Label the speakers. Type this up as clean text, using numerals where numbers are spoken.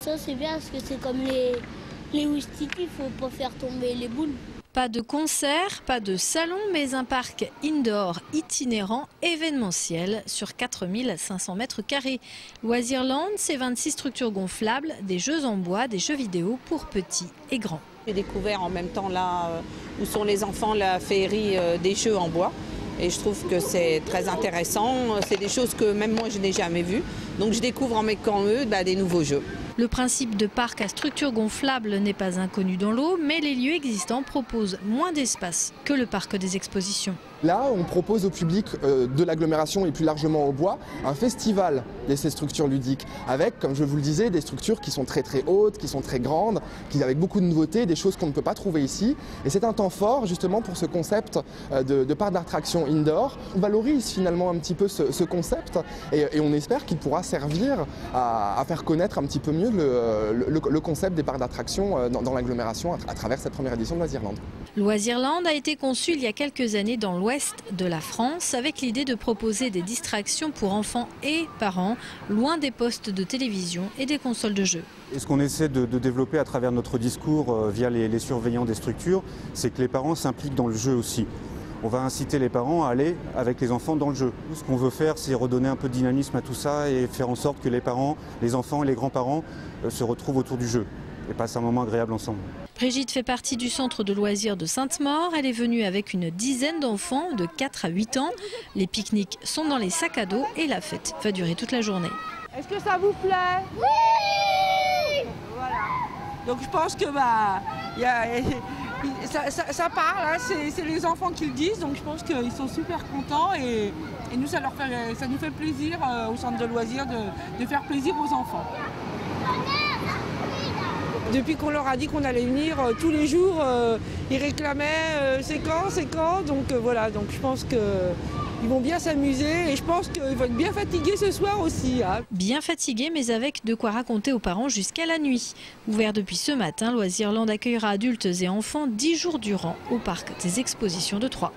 Speaker 1: Ça c'est bien parce que c'est comme les oustitis, il faut pas faire tomber les boules.
Speaker 2: Pas de concert, pas de salon, mais un parc indoor itinérant événementiel sur 4500 mètres carrés. Loisirland, c'est 26 structures gonflables, des jeux en bois, des jeux vidéo pour petits et grands.
Speaker 3: J'ai découvert en même temps là où sont les enfants la féerie des jeux en bois. Et je trouve que c'est très intéressant. C'est des choses que même moi je n'ai jamais vues. Donc je découvre en mettant eux des nouveaux jeux.
Speaker 2: Le principe de parc à structure gonflable n'est pas inconnu dans l'eau, mais les lieux existants proposent moins d'espace que le parc des expositions.
Speaker 4: Là, on propose au public de l'agglomération et plus largement au bois un festival de ces structures ludiques avec, comme je vous le disais, des structures qui sont très hautes, qui sont très grandes, avec beaucoup de nouveautés, des choses qu'on ne peut pas trouver ici. Et c'est un temps fort justement pour ce concept de parc d'attractions indoor. On valorise finalement un petit peu ce concept et on espère qu'il pourra servir à faire connaître un petit peu mieux le concept des parcs d'attractions dans l'agglomération à travers cette première édition de Loisirland.
Speaker 2: Loisirland a été conçu il y a quelques années dans l'ouest de la France avec l'idée de proposer des distractions pour enfants et parents loin des postes de télévision et des consoles de jeux.
Speaker 5: Et ce qu'on essaie de développer à travers notre discours via les surveillants des structures, c'est que les parents s'impliquent dans le jeu aussi. On va inciter les parents à aller avec les enfants dans le jeu. Ce qu'on veut faire, c'est redonner un peu de dynamisme à tout ça et faire en sorte que les parents, les enfants et les grands-parents se retrouvent autour du jeu et passent un moment agréable ensemble.
Speaker 2: Brigitte fait partie du centre de loisirs de Sainte-Maure. Elle est venue avec une dizaine d'enfants de 4 à 8 ans. Les pique-niques sont dans les sacs à dos et la fête va durer toute la journée.
Speaker 6: Est-ce que ça vous plaît? Oui! Voilà. Donc je pense que ça parle, hein, c'est les enfants qui le disent, donc je pense qu'ils sont super contents et nous ça nous fait plaisir au centre de loisirs de faire plaisir aux enfants. Depuis qu'on leur a dit qu'on allait venir tous les jours, ils réclamaient c'est quand, donc voilà, donc je pense qu'ils vont bien s'amuser et je pense qu'ils vont être bien fatigués ce soir aussi. Hein.
Speaker 2: Bien fatigués, mais avec de quoi raconter aux parents jusqu'à la nuit. Ouvert depuis ce matin, Loisirland accueillera adultes et enfants 10 jours durant au parc des expositions de Troyes.